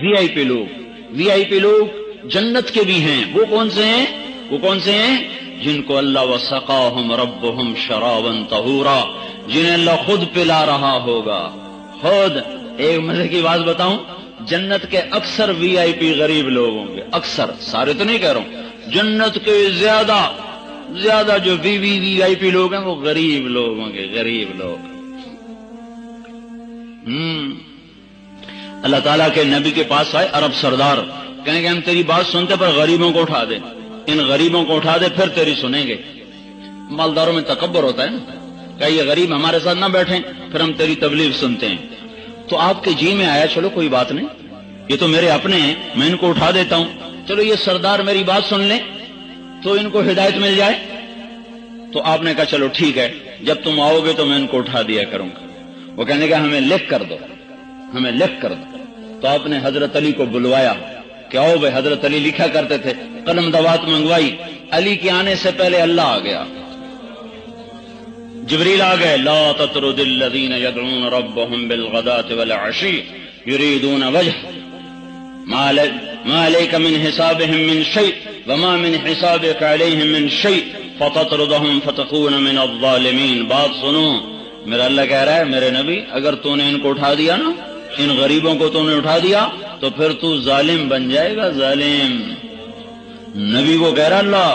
وی آئی پی لوگ، وی آئی پی لوگ جنت کے بھی ہیں. وہ کون سے ہیں؟ وہ کون سے ہیں؟ جن کو اللہ وسقاہم ربہم شرابا طہورا، جنہیں اللہ خود پلا رہا ہوگا. خود. ایک مزے کی بات بتاؤں، جنت کے اکثر وی آئی پی غریب لوگ ہوں گے، اکثر، سارے تو نہیں کہہ رہا ہوں، جنت کے زیادہ جو وی آئی پی لوگ ہیں وہ غریب لوگ ہوں گے، غریب لوگ. اللہ تعالیٰ کے نبی کے پاس آئے عرب سردار، کہیں گے ہم تیری بات سنتے پر غریبوں کو اٹھا دے، ان غریبوں کو اٹھا دے پھر تیری سنیں گے. مالداروں میں تکبر ہوتا ہے نا، کہ یہ غریب ہمارے ساتھ نہ بیٹھیں پھر ہم تیری تبلیغ سنتے ہیں. تو آپ کے جی میں آیا چلو کوئی بات نہیں، یہ تو میرے اپنے ہیں، میں ان کو اٹھا دیتا ہوں، چلو یہ سردار میری بات سن لیں تو ان کو ہدایت مل جائے. تو آپ نے کہا چلو ٹھیک ہے، جب تم آؤ گے تو میں ان کو اٹھا دیا کروں گا. وہ کہنے کا ہمیں لکھ کر دو، ہمیں لکھ کر دو. تو آپ نے حضرت علی کو بلوایا کہ آؤ بھائی. حضرت علی لکھا کرتے تھے، قلم دوات منگوائی. علی کے آنے سے پہلے اللہ آ گیا، جبریل آ گئے. لا تطرد الذین یدعون ربهم بالغداة والعشی یریدون وجہ ما علیک من حسابهم من شیء وما من حسابک علیہم من شیء فتطردهم فتکون من الظالمین. بات سنو، میرا اللہ کہہ رہا ہے میرے نبی اگر تو نے ان کو اٹھا دیا نا، ان غریبوں کو تو نے اٹھا دیا تو پھر تو ظالم بن جائے گا، ظالم. نبی کو کہہ رہا اللہ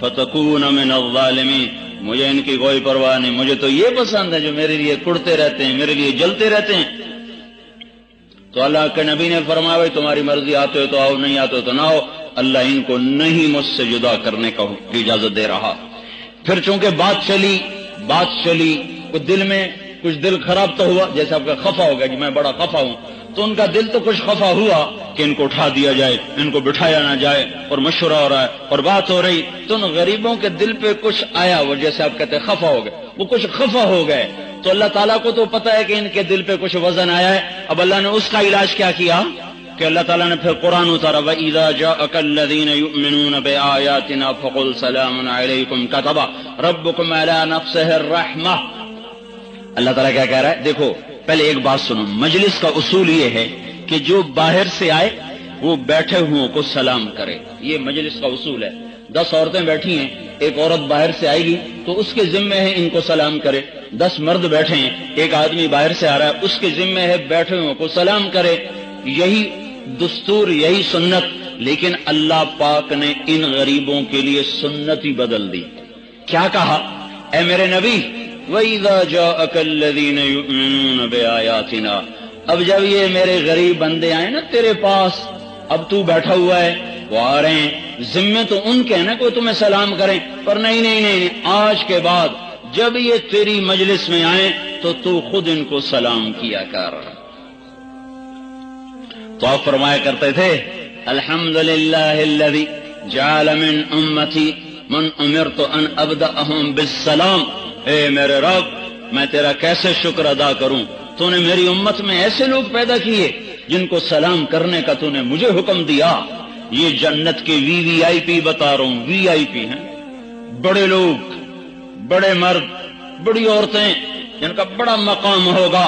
فتکون من الظالمین. مجھے ان کی کوئی پرواہ نہیں، مجھے تو یہ پسند ہے جو میرے لیے کڑتے رہتے ہیں، میرے لیے جلتے رہتے ہیں. تو اللہ کے نبی نے فرمایا بھائی تمہاری مرضی، آتے ہو تو آؤ، نہیں آتے ہو تو نہ آؤ. اللہ ان کو نہیں مجھ سے جدا کرنے کا اجازت دے رہا. پھر چونکہ بات چلی کچھ دل میں کچھ دل خراب تو ہوا، جیسے آپ کا خفا ہو گیا کہ میں بڑا خفا ہوں، تو ان کا دل تو کچھ خفا ہوا کہ ان کو اٹھا دیا جائے، ان کو بٹھایا نہ جائے، اور مشورہ ہو رہا ہے اور بات ہو رہی. تو ان غریبوں کے دل پہ کچھ آیا، وہ جیسے آپ کہتے ہیں خفا ہو گئے، وہ کچھ خفا ہو گئے. تو اللہ تعالیٰ کو تو پتا ہے کہ ان کے دل پہ کچھ وزن آیا ہے. اب اللہ نے اس کا علاج کیا کیا کہ اللہ تعالیٰ نے پھر قرآن اتارا. وَإِذَا جَاءَكَ الَّذِينَ يُؤْمِنُونَ بِآيَاتِنَا فَقُلْ سَلَامٌ عَلَيْكُمْ كَتَبَ رَبُّكُمْ عَلَى نَفْسِهِ الرَّحْمَةَ. اللہ تعالیٰ کیا کہہ رہا ہے؟ دیکھو پہلے ایک بات سنو، مجلس کا اصول یہ ہے کہ جو باہر سے آئے وہ بیٹھے ہوں کو سلام کرے. یہ مجلس کا اصول ہے. 10 عورتیں بیٹھی ہیں، ایک عورت باہر سے آئے گی تو اس کے ذمہ ہے ان کو سلام کرے. 10 مرد بیٹھے ہیں، ایک آدمی باہر سے آ رہا ہے، اس کے ذمہ ہے بیٹھے ہوں کو سلام کرے. یہی دستور، یہی سنت. لیکن اللہ پاک نے ان غریبوں کے لیے سنت ہی بدل دی. کیا کہا؟ اے میرے نبی وَإِذَا جَاءَكَ الَّذِينَ يُؤْمِنُونَ بِآيَاتِنَا، اب جب یہ میرے غریب بندے آئے نا تیرے پاس، اب تو بیٹھا ہوا ہے، وہ آ رہے ہیں، ذمے تو ان کے نا کوئی تمہیں سلام کریں، پر نہیں، آج کے بعد جب یہ تیری مجلس میں آئیں تو خود ان کو سلام کیا کر. تو آپ فرمایا کرتے تھے الحمدللہ الذی جعل من امتی من امرت ان ابدأہم بالسلام. اے میرے رب میں تیرا کیسے شکر ادا کروں، تو نے میری امت میں ایسے لوگ پیدا کیے جن کو سلام کرنے کا تو نے مجھے حکم دیا. یہ جنت کے وی آئی پی بتا رہا ہوں، وی آئی پی ہیں، بڑے لوگ، بڑے مرد، بڑی عورتیں جن کا بڑا مقام ہوگا.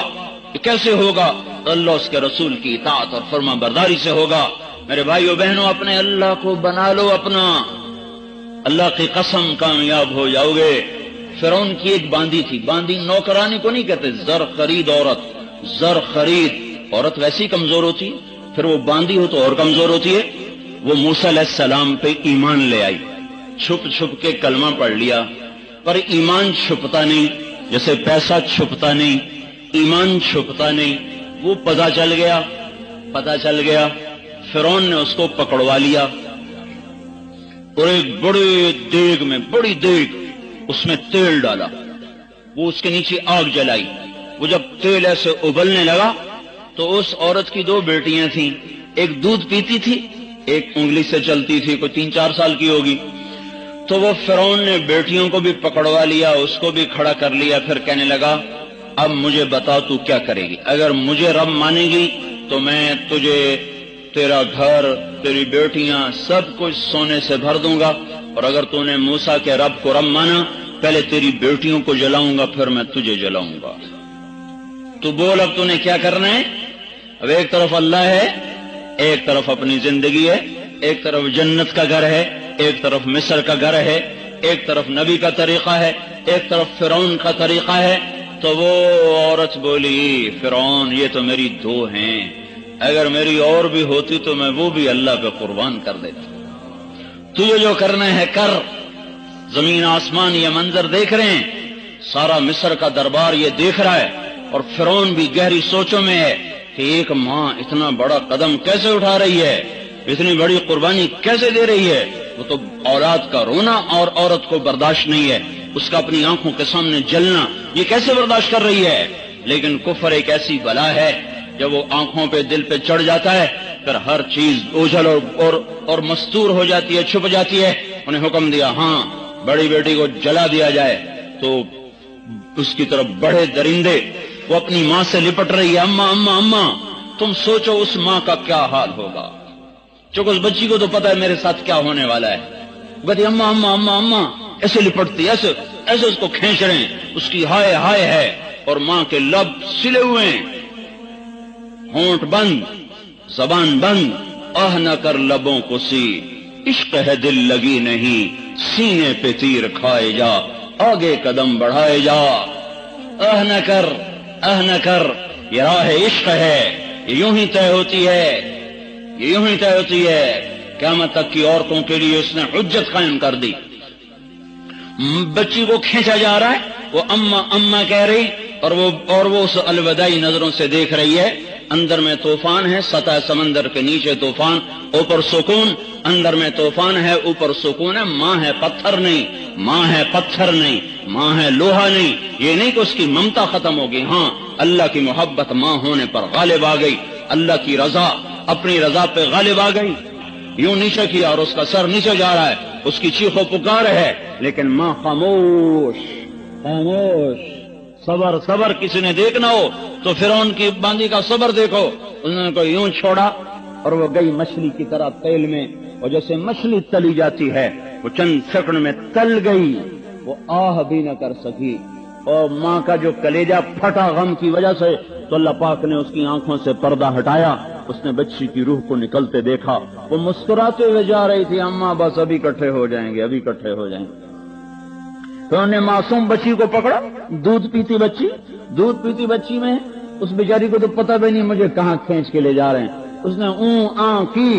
کیسے ہوگا؟ اللہ اس کے رسول کی اطاعت اور فرما برداری سے ہوگا. میرے بھائیو بہنوں، اپنے اللہ کو بنا لو اپنا، اللہ کی قسم کامیاب ہو جاؤ گے. فرعون کی ایک باندی تھی، باندی نوکرانی کو نہیں کہتے، زر خرید عورت، زر خرید عورت ویسی کمزور ہوتی ہے، پھر وہ باندی ہو تو اور کمزور ہوتی ہے. وہ موسیٰ علیہ السلام پہ ایمان لے آئی، چھپ چھپ کے کلمہ پڑھ لیا، پر ایمان چھپتا نہیں، جیسے پیسہ چھپتا نہیں، ایمان چھپتا نہیں. وہ پتہ چل گیا، فرعون نے اس کو پکڑوا لیا اور ایک بڑے دیگ میں، بڑی دیگ، اس میں تیل ڈالا، وہ اس کے نیچے آگ جلائی. وہ جب تیل ایسے ابلنے لگا تو اس عورت کی 2 بیٹیاں تھیں، ایک دودھ پیتی تھی، ایک انگلی سے چلتی تھی، کوئی 3-4 سال کی ہوگی. تو وہ فرعون نے بیٹیوں کو بھی پکڑوا لیا، اس کو بھی کھڑا کر لیا. پھر کہنے لگا اب مجھے بتا تو کیا کرے گی، اگر مجھے رب مانے گی تو میں تجھے، تیرا گھر، تیری بیٹیاں، سب کچھ سونے سے بھر دوں گا، اور اگر تو نے موسیٰ کے رب کو رب مانا پہلے تیری بیٹیوں کو جلاؤں گا پھر میں تجھے جلاؤں گا. تو بول اب تو نے کیا کرنا ہے. اب ایک طرف اللہ ہے ایک طرف اپنی زندگی ہے، ایک طرف جنت کا گھر ہے، ایک طرف مصر کا گھر ہے، ایک طرف نبی کا طریقہ ہے، ایک طرف فرعون کا طریقہ ہے۔ تو وہ عورت بولی فرعون یہ تو میری دو ہیں، اگر میری اور بھی ہوتی تو میں وہ بھی اللہ پہ قربان کر دیتا۔ تجھے جو کرنا ہے کر۔ زمین آسمان یہ منظر دیکھ رہے ہیں، سارا مصر کا دربار یہ دیکھ رہا ہے، اور فرعون بھی گہری سوچوں میں ہے کہ ایک ماں اتنا بڑا قدم کیسے اٹھا رہی ہے، اتنی بڑی قربانی کیسے دے رہی ہے۔ وہ تو اولاد کا رونا اور عورت کو برداشت نہیں ہے، اس کا اپنی آنکھوں کے سامنے جلنا یہ کیسے برداشت کر رہی ہے۔ لیکن کفر ایک ایسی بلا ہے، جب وہ آنکھوں پہ دل پہ چڑھ جاتا ہے پھر ہر چیز اوجھل اور مستور ہو جاتی ہے، چھپ جاتی ہے۔ انہیں حکم دیا ہاں بڑی بیٹی کو جلا دیا جائے، تو اس کی طرف بڑے درندے، وہ اپنی ماں سے لپٹ رہی ہے، اماں اماں اماں۔ تم سوچو اس ماں کا کیا حال ہوگا، چونکہ اس بچی کو تو پتا ہے میرے ساتھ کیا ہونے والا ہے۔ وہ کہتی اماں اماں اماں اماں، ایسے لپٹتی، ایسے ایسے اس کو کھینچ رہے ہیں، اس کی ہائے ہائے ہے، اور ماں کے لب سلے ہوئے ہیں، ہونٹ بند، زبان بند۔ آہ نہ کر لبوں کو سی، عشق ہے دل لگی نہیں، سینے پہ تیر کھائے جا، آگے قدم بڑھائے جا۔ آہ نہ کر، آہ نہ کر، یہ راہ عشق ہے، یہ یوں ہی طے ہوتی ہے، یہ یوں ہی طے ہوتی ہے۔ قیامت تک کی عورتوں کے لیے اس نے حجت قائم کر دی۔ بچی کو کھینچا جا رہا ہے، وہ اماں اماں کہہ رہی، اور وہ اس الوداعی نظروں سے دیکھ رہی ہے۔ اندر میں طوفان ہے، سطح سمندر کے نیچے طوفان، اوپر سکون۔ اندر میں طوفان ہے، اوپر سکون ہے۔ ماں ہے پتھر نہیں، ماں ہے پتھر نہیں، ماں ہے لوہا نہیں۔ یہ نہیں کہ اس کی ممتا ختم ہوگی، ہاں اللہ کی محبت ماں ہونے پر غالب آ گئی، اللہ کی رضا اپنی رضا پہ غالب آ گئی۔ یوں نیچے کیا اور اس کا سر نیچے جا رہا ہے، اس کی چیخ و پکار ہے، لیکن ماں خاموش خاموش۔ صبر صبر، کسی نے دیکھنا ہو تو فرعون کی باندی کا صبر دیکھو۔ انہوں نے کو یوں چھوڑا اور وہ گئی مچھلی کی طرح تیل میں، اور جیسے مچھلی تلی جاتی ہے وہ چند سیکنڈ میں تل گئی، وہ آہ بھی نہ کر سکی۔ اور ماں کا جو کلیجہ پھٹا غم کی وجہ سے، تو اللہ پاک نے اس کی آنکھوں سے پردہ ہٹایا، اس نے بچی کی روح کو نکلتے دیکھا۔ وہ مسکراتے ہوئے جا رہی تھی، اماں بس ابھی اکٹھے ہو جائیں گے، ابھی اکٹھے ہو جائیں گے۔ تو انہوں نے معصوم بچی کو پکڑا، دودھ پیتی بچی میں اس بیچاری کو تو پتہ بھی نہیں مجھے کہاں کھینچ کے لے جا رہے ہیں۔ اس نے کی،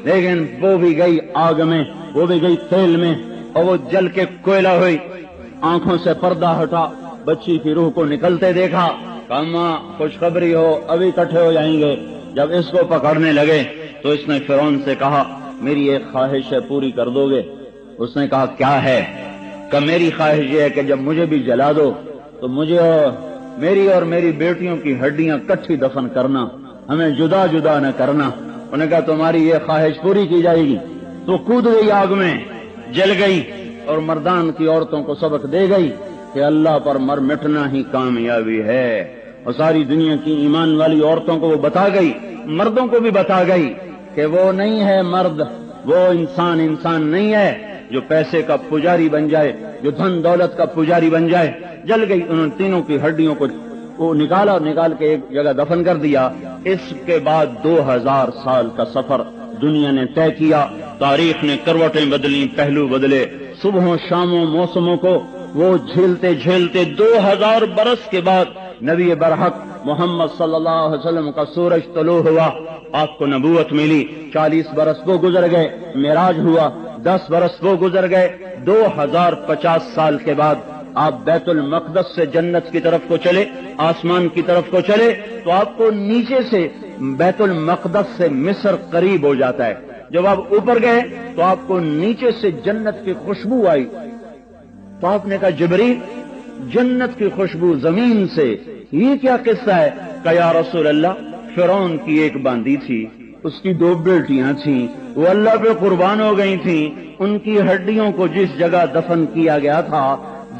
لیکن وہ بھی گئی آگ میں، وہ بھی گئی تیل میں، اور وہ جل کے کوئلہ ہوئی۔ آنکھوں سے پردہ ہٹا، بچی کی روح کو نکلتے دیکھا، کہا ماں خوشخبری ہو، ابھی اکٹھے ہو جائیں گے۔ جب اس کو پکڑنے لگے تو اس نے فرعون سے کہا میری ایک خواہش ہے، پوری کر دو گے؟ اس نے کہا کیا ہے؟ کہ میری خواہش یہ ہے کہ جب مجھے بھی جلا دو تو مجھے اور میری بیٹیوں کی ہڈیاں کٹھی دفن کرنا، ہمیں جدا جدا نہ کرنا۔ انہوں نے کہا تمہاری یہ خواہش پوری کی جائے گی۔ تو کود گئی آگ میں، جل گئی، اور مردان کی عورتوں کو سبق دے گئی کہ اللہ پر مر مٹنا ہی کامیابی ہے۔ اور ساری دنیا کی ایمان والی عورتوں کو وہ بتا گئی، مردوں کو بھی بتا گئی کہ وہ نہیں ہے مرد، وہ انسان نہیں ہے جو پیسے کا پجاری بن جائے، جو دھن دولت کا پجاری بن جائے۔ جل گئی، انہوں نے تینوں کی ہڈیوں کو وہ نکال کے ایک جگہ دفن کر دیا۔ اس کے بعد 2000 سال کا سفر دنیا نے طے کیا، تاریخ نے کروٹیں بدلی، پہلو بدلے، صبحوں شاموں موسموں کو وہ جھیلتے 2000 برس کے بعد نبی برحق محمد صلی اللہ علیہ وسلم کا سورج طلوع ہوا، آپ کو نبوت ملی۔ 40 برس وہ گزر گئے، معراج ہوا، 10 برس وہ گزر گئے، 2050 سال کے بعد آپ بیت المقدس سے جنت کی طرف کو چلے، آسمان کی طرف کو چلے، تو آپ کو نیچے سے بیت المقدس سے مصر قریب ہو جاتا ہے۔ جب آپ اوپر گئے تو آپ کو نیچے سے جنت کی خوشبو آئی، تو آپ نے کہا جبریل جنت کی خوشبو زمین سے، یہ کیا قصہ ہے؟ کہ یا رسول اللہ فرعون کی ایک باندی تھی، اس کی 2 بیٹیاں تھیں، وہ اللہ پہ قربان ہو گئی تھیں، ان کی ہڈیوں کو جس جگہ دفن کیا گیا تھا،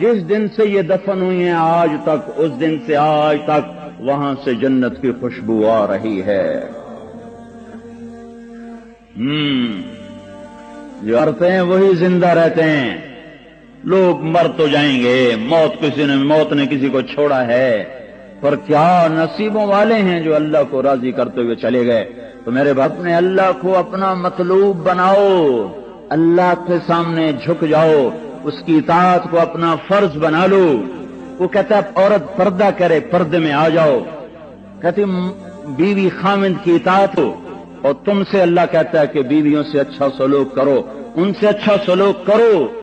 جس دن سے یہ دفن ہوئی ہیں آج تک، اس دن سے آج تک وہاں سے جنت کی خوشبو آ رہی ہے۔ جو کرتے ہیں وہی زندہ رہتے ہیں۔ لوگ مر تو جائیں گے، موت نے کسی کو چھوڑا ہے، پر کیا نصیبوں والے ہیں جو اللہ کو راضی کرتے ہوئے چلے گئے۔ تو میرے باپ نے اللہ کو اپنا مطلوب بناؤ، اللہ کے سامنے جھک جاؤ، اس کی اطاعت کو اپنا فرض بنا لو۔ وہ کہتا ہے عورت پردہ کرے، پردے میں آ جاؤ۔ کہتی بیوی خامند کی اطاعت ہو، اور تم سے اللہ کہتا ہے کہ بیویوں سے اچھا سلوک کرو، ان سے اچھا سلوک کرو۔